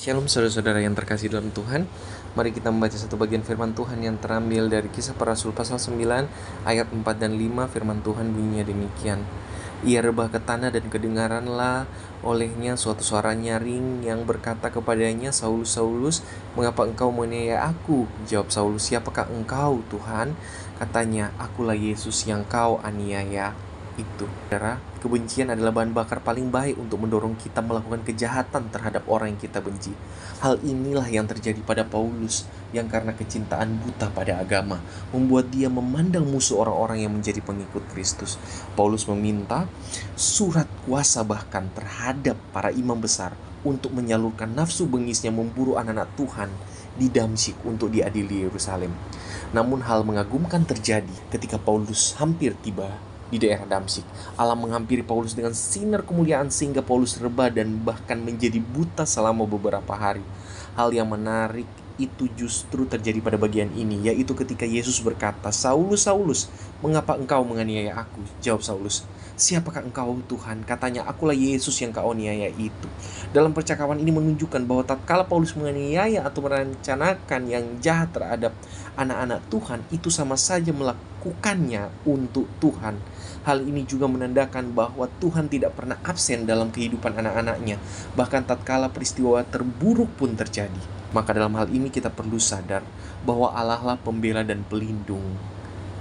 Shalom saudara-saudara yang terkasih dalam Tuhan. Mari kita membaca satu bagian firman Tuhan yang terambil dari Kisah Para Rasul pasal 9 ayat 4 dan 5. Firman Tuhan bunyinya demikian. Ia rebah ke tanah dan kedengaranlah olehnya suatu suara nyaring yang berkata kepadanya, Saulus, Saulus, mengapa engkau menganiaya aku? Jawab Saulus, siapakah engkau, Tuhan? Katanya, akulah Yesus yang kau aniaya itu. Saudara, kebencian adalah bahan bakar paling baik untuk mendorong kita melakukan kejahatan terhadap orang yang kita benci. Hal inilah yang terjadi pada Paulus, yang karena kecintaan buta pada agama membuat dia memandang musuh orang-orang yang menjadi pengikut Kristus. Paulus meminta surat kuasa bahkan terhadap para imam besar untuk menyalurkan nafsu bengisnya memburu anak-anak Tuhan di Damsyik untuk diadili Yerusalem. Namun hal mengagumkan terjadi ketika Paulus hampir tiba di daerah Damsyik. Allah menghampiri Paulus dengan sinar kemuliaan sehingga Paulus rebah dan bahkan menjadi buta selama beberapa hari. Hal yang menarik itu justru terjadi pada bagian ini, yaitu ketika Yesus berkata, Saulus, Saulus, mengapa engkau menganiaya aku? Jawab Saulus, siapakah engkau, Tuhan? Katanya, akulah Yesus yang kau aniaya itu. Dalam percakapan ini menunjukkan bahwa tatkala Paulus menganiaya atau merencanakan yang jahat terhadap anak-anak Tuhan, itu sama saja melakukannya untuk Tuhan. Hal ini juga menandakan bahwa Tuhan tidak pernah absen dalam kehidupan anak-anaknya, bahkan tatkala peristiwa terburuk pun terjadi. Maka dalam hal ini kita perlu sadar bahwa Allah lah pembela dan pelindung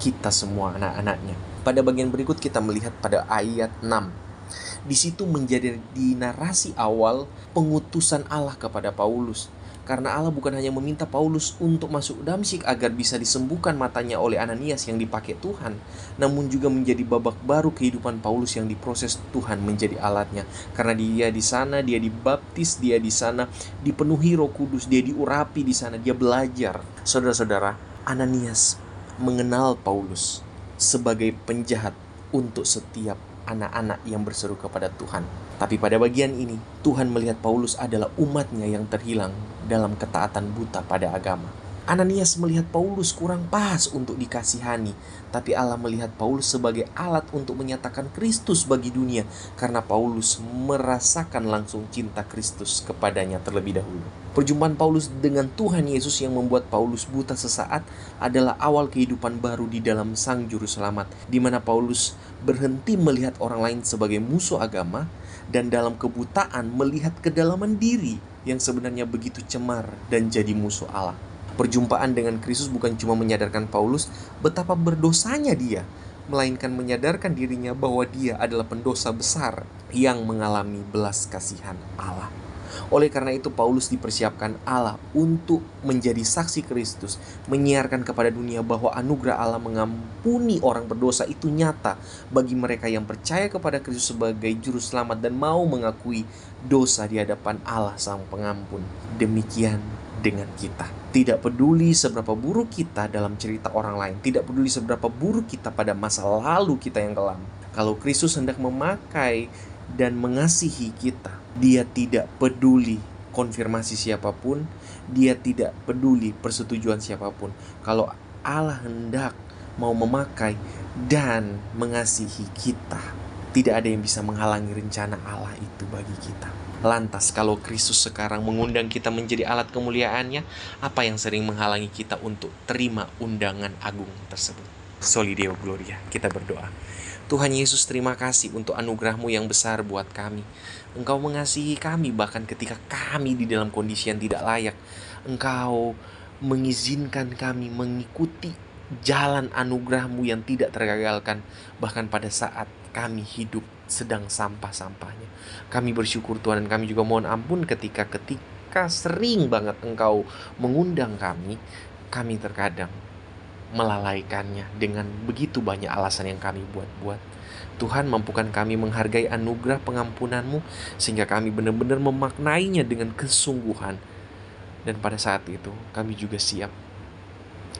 kita semua anak-anaknya. Pada bagian berikut kita melihat pada ayat 6. Di situ menjadi di narasi awal pengutusan Allah kepada Paulus. Karena Allah bukan hanya meminta Paulus untuk masuk Damsyik agar bisa disembuhkan matanya oleh Ananias yang dipakai Tuhan, namun juga menjadi babak baru kehidupan Paulus yang diproses Tuhan menjadi alatnya. Karena dia di sana, dia dibaptis, dia di sana dipenuhi Roh Kudus, dia diurapi di sana, dia belajar. Saudara-saudara, Ananias mengenal Paulus sebagai penjahat untuk setiap anak-anak yang berseru kepada Tuhan. Tapi pada bagian ini, Tuhan melihat Paulus adalah umatnya yang terhilang dalam ketaatan buta pada agama. Ananias melihat Paulus kurang pas untuk dikasihani, tapi Allah melihat Paulus sebagai alat untuk menyatakan Kristus bagi dunia, karena Paulus merasakan langsung cinta Kristus kepadanya terlebih dahulu. Perjumpaan Paulus dengan Tuhan Yesus yang membuat Paulus buta sesaat adalah awal kehidupan baru di dalam Sang Juru Selamat, di mana Paulus berhenti melihat orang lain sebagai musuh agama dan dalam kebutaan melihat kedalaman diri yang sebenarnya begitu cemar dan jadi musuh Allah. Perjumpaan dengan Kristus bukan cuma menyadarkan Paulus betapa berdosanya dia, melainkan menyadarkan dirinya bahwa dia adalah pendosa besar yang mengalami belas kasihan Allah. Oleh karena itu Paulus dipersiapkan Allah untuk menjadi saksi Kristus, menyiarkan kepada dunia bahwa anugerah Allah mengampuni orang berdosa itu nyata bagi mereka yang percaya kepada Kristus sebagai juru selamat dan mau mengakui dosa di hadapan Allah Sang Pengampun. Demikian dengan kita. Tidak peduli seberapa buruk kita dalam cerita orang lain, tidak peduli seberapa buruk kita pada masa lalu kita yang kelam. Kalau Kristus hendak memakai dan mengasihi kita, Dia tidak peduli konfirmasi siapapun, Dia tidak peduli persetujuan siapapun. Kalau Allah hendak mau memakai dan mengasihi kita, tidak ada yang bisa menghalangi rencana Allah itu bagi kita. Lantas kalau Kristus sekarang mengundang kita menjadi alat kemuliaannya, apa yang sering menghalangi kita untuk terima undangan agung tersebut? Soli Deo Gloria, kita berdoa. Tuhan Yesus, terima kasih untuk anugerah-Mu yang besar buat kami. Engkau mengasihi kami bahkan ketika kami di dalam kondisi yang tidak layak. Engkau mengizinkan kami mengikuti jalan anugerah-Mu yang tidak tergagalkan, bahkan pada saat kami hidup sedang sampah-sampahnya. Kami bersyukur Tuhan, dan kami juga mohon ampun ketika sering banget Engkau mengundang kami terkadang melalaikannya dengan begitu banyak alasan yang kami buat-buat. Tuhan, mampukan kami menghargai anugerah pengampunan-Mu sehingga kami benar-benar memaknainya dengan kesungguhan. Dan pada saat itu kami juga siap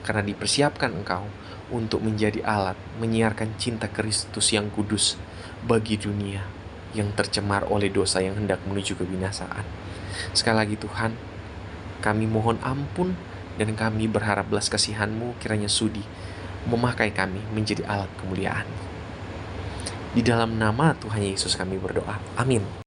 karena dipersiapkan Engkau untuk menjadi alat menyiarkan cinta Kristus yang kudus bagi dunia yang tercemar oleh dosa yang hendak menuju kebinasaan. Sekali lagi Tuhan, kami mohon ampun dan kami berharap belas kasihan-Mu kiranya sudi memakai kami menjadi alat kemuliaan. Di dalam nama Tuhan Yesus kami berdoa. Amin.